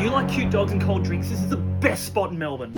you like cute dogs and cold drinks, this is the best spot in Melbourne.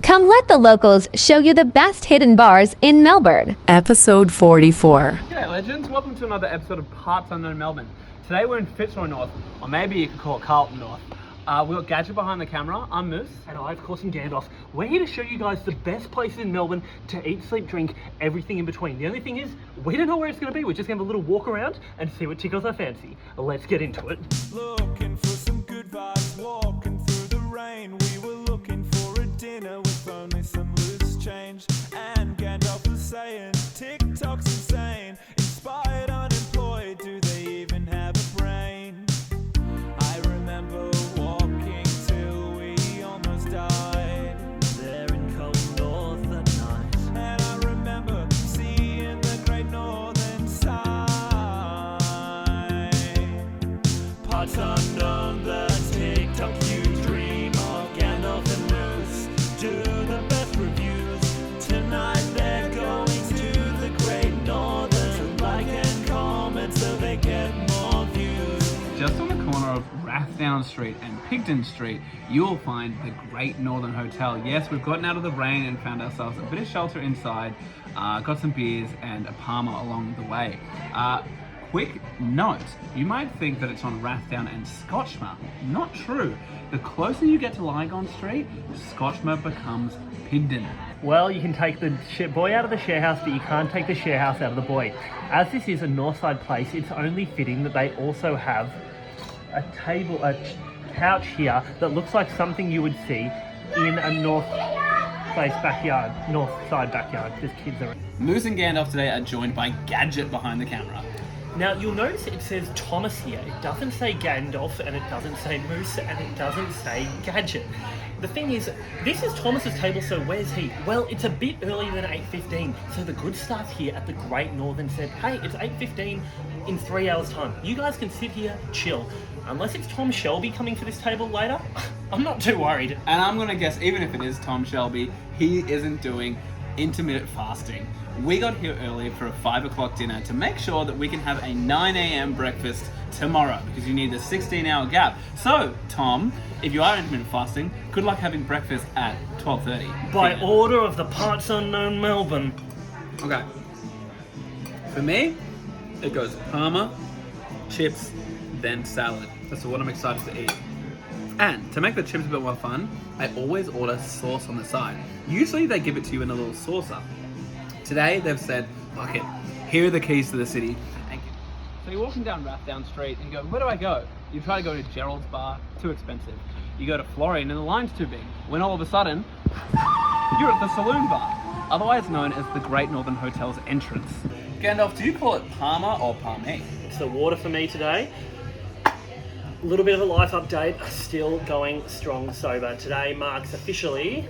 Come let the locals show you the best hidden bars in Melbourne. Episode 44. G'day legends, welcome to another episode of Parts Unknown Melbourne. Today we're in Fitzroy North, or maybe you could call it Carlton North. We've got Gadget behind the camera, I'm Moose. And I, of course, am Gandalf. We're here to show you guys the best places in Melbourne to eat, sleep, drink, everything in between. The only thing is, we don't know where it's going to be. We're just going to have a little walk around and see what tickles our fancy. Let's get into it. Looking for some good vibes, walking through the rain. We were looking for a dinner with only some loose change. And Gandalf was saying, TikTok's insane. Inspired, unemployed, do they even have a brain? I remember walking till we almost died. There in Carlton North that night. And I remember seeing the great northern side. Parts unknown, the TikTok you dream of. Gandalf and Moose do the best reviews. Tonight they're going to the great northern. Like and comment so they get more views. Just on the corner of Rathdown Street and Pigton Street, you'll find the Great Northern Hotel. Yes, we've gotten out of the rain and found ourselves a bit of shelter inside, got some beers and a Palmer along the way. Quick note, you might think that it's on Rathdown and Scotchmar. Not true. The closer you get to Lygon Street, Scotchmar becomes Pigton. Well, you can take the boy out of the share house, but you can't take the share house out of the boy. As this is a Northside place, it's only fitting that they also have a table, a couch here that looks like something you would see in a North Place backyard, North Side backyard. There's kids around. Moose and Gandalf today are joined by Gadget behind the camera. Now, you'll notice it says Thomas here. It doesn't say Gandalf, and it doesn't say Moose, and it doesn't say Gadget. The thing is, this is Thomas's table, so where's he? Well, it's a bit earlier than 8:15, so the good staff here at the Great Northern said, hey, it's 8:15 in 3 hours' time. You guys can sit here, chill. Unless it's Tom Shelby coming for this table later, I'm not too worried. And I'm gonna guess, even if it is Tom Shelby, he isn't doing intermittent fasting. We got here early for a 5 o'clock dinner to make sure that we can have a 9 a.m. breakfast tomorrow, because you need a 16-hour gap. So, Tom, if you are intermittent fasting, good luck having breakfast at 12:30. By order of the Parts Unknown Melbourne. Okay. For me, it goes Palmer, chips, then salad. That's what I'm excited to eat. And to make the chips a bit more fun, I always order sauce on the side. Usually they give it to you in a little saucer. Today they've said, fuck it, here are the keys to the city. Thank you. So you're walking down Rathdown Street and you go, where do I go? You try to go to Gerald's Bar, too expensive. You go to Florian and the line's too big. When all of a sudden, you're at the Saloon Bar, otherwise known as the Great Northern Hotel's entrance. Gandalf, do you call it Palmer or Palmy? It's the water for me today. A little bit of a life update, still going strong sober. Today marks officially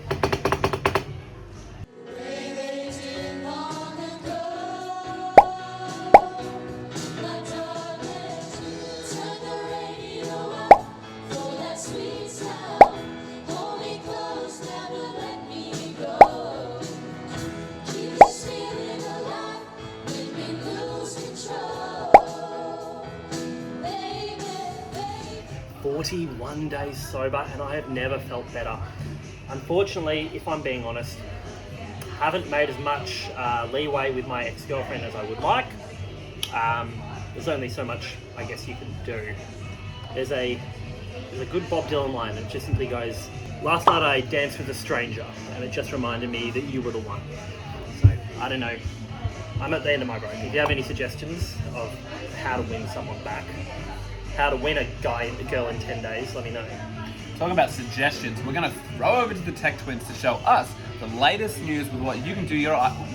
one days sober, and I have never felt better. Unfortunately, if I'm being honest, haven't made as much leeway with my ex-girlfriend as I would like. There's only so much I guess you can do. There's a good Bob Dylan line, and it just simply goes, last night I danced with a stranger, and it just reminded me that you were the one. So, I don't know. I'm at the end of my rope. If you have any suggestions of how to win someone back, how to win a girl in 10 days, let me know. Talking about suggestions, we're going to throw over to the Tech Twins to show us the latest news with what you can do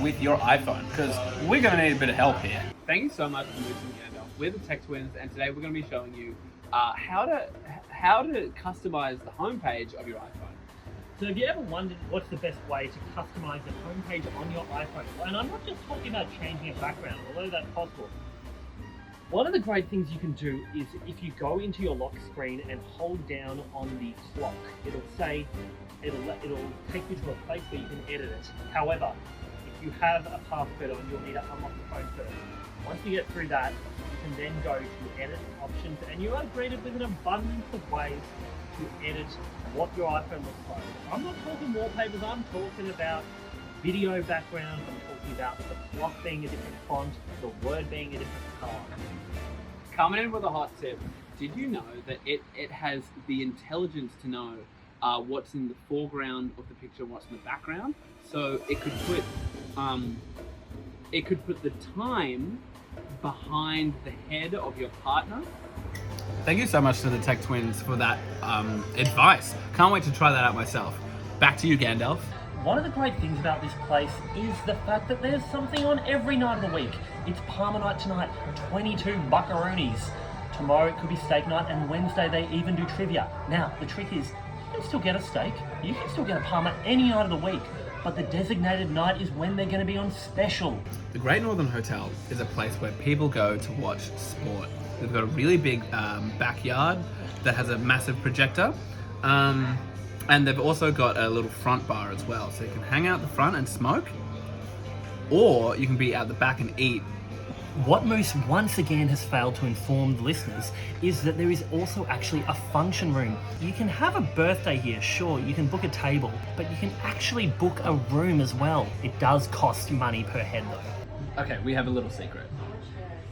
with your iPhone, because we're going to need a bit of help here. Thank you so much for listening, Gandalf. We're the Tech Twins, and today we're going to be showing you how to customize the homepage of your iPhone. So have you ever wondered what's the best way to customize the homepage on your iPhone? And I'm not just talking about changing a background, although that's possible. One of the great things you can do is if you go into your lock screen and hold down on the clock, it'll take you to a place where you can edit it. However, if you have a password on, you'll need to unlock the phone first. Once you get through that, you can then go to edit options, and you are greeted with an abundance of ways to edit what your iPhone looks like. I'm not talking wallpapers, I'm talking about video backgrounds, I'm talking about the block being a different font, the word being a different color. Coming in with a hot tip, did you know that it has the intelligence to know what's in the foreground of the picture and what's in the background? So it could put the time behind the head of your partner. Thank you so much to the Tech Twins for that advice. Can't wait to try that out myself. Back to you, Gandalf. One of the great things about this place is the fact that there's something on every night of the week. It's Parma night tonight, 22 buckaroonies. Tomorrow it could be steak night, and Wednesday they even do trivia. Now, the trick is, you can still get a steak, you can still get a Parma any night of the week, but the designated night is when they're going to be on special. The Great Northern Hotel is a place where people go to watch sport. They've got a really big backyard that has a massive projector. And they've also got a little front bar as well. So you can hang out the front and smoke, or you can be out the back and eat. What Moose once again has failed to inform the listeners is that there is also actually a function room. You can have a birthday here, sure, you can book a table, but you can actually book a room as well. It does cost money per head though. Okay, we have a little secret.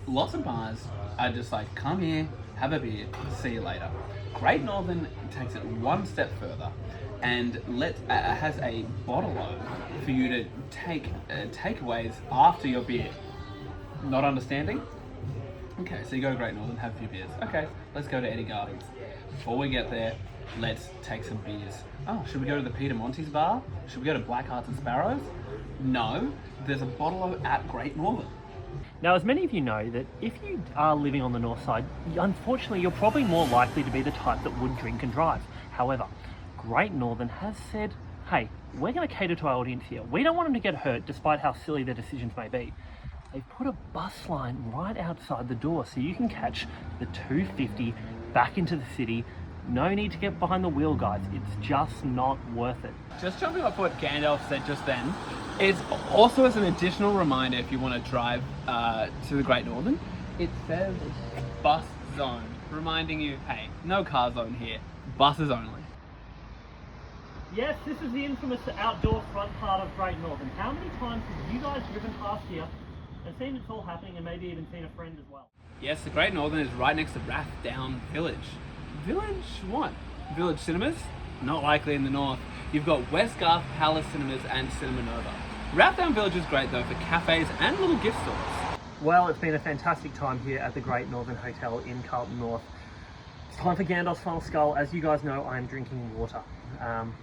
Lots of bars are just like, come here, have a beer, see you later. Great Northern takes it one step further and has a bottle-o for you to take takeaways after your beer. Not understanding? Okay, so you go to Great Northern, have a few beers. Okay, let's go to Eddie Gardens. Before we get there, let's take some beers. Oh, should we go to the Peter Monty's bar? Should we go to Black Hearts and Sparrows? No, there's a bottle-o at Great Northern. Now, as many of you know, that if you are living on the north side, unfortunately, you're probably more likely to be the type that would drink and drive. However, Great Northern has said, hey, we're going to cater to our audience here. We don't want them to get hurt, despite how silly their decisions may be. They've put a bus line right outside the door, so you can catch the 250 back into the city. No need to get behind the wheel, guys. It's just not worth it. Just jumping off what Gandalf said just then, it's also as an additional reminder if you want to drive to the Great Northern, it says bus zone, reminding you, hey, no car zone here, buses only. Yes, this is the infamous outdoor front part of Great Northern. How many times have you guys driven past here and seen it's all happening, and maybe even seen a friend as well? Yes, the Great Northern is right next to Rathdown Village. Village what? Village Cinemas? Not likely in the north. You've got West Garth Palace Cinemas and Cinema Nova. Rathdown Village is great though for cafes and little gift stores. Well, it's been a fantastic time here at the Great Northern Hotel in Carlton North. It's time for Gandalf's final skull. As you guys know, I'm drinking water.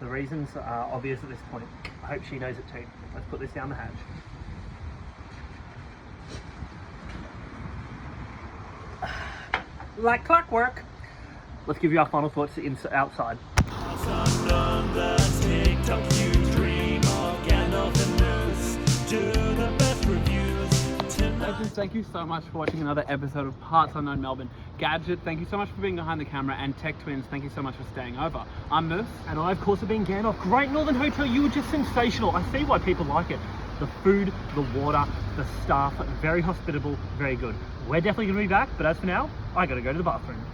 The reasons are obvious at this point. I hope she knows it too. Let's put this down the hatch. Like clockwork. Let's give you our final thoughts outside. Legends, thank you so much for watching another episode of Parts Unknown Melbourne. Gadget, thank you so much for being behind the camera, and Tech Twins, thank you so much for staying over. I'm Moose. And I, of course, have been Gandalf. Great Northern Hotel, you were just sensational. I see why people like it. The food, the water, the staff, very hospitable, very good. We're definitely going to be back, but as for now, I got to go to the bathroom.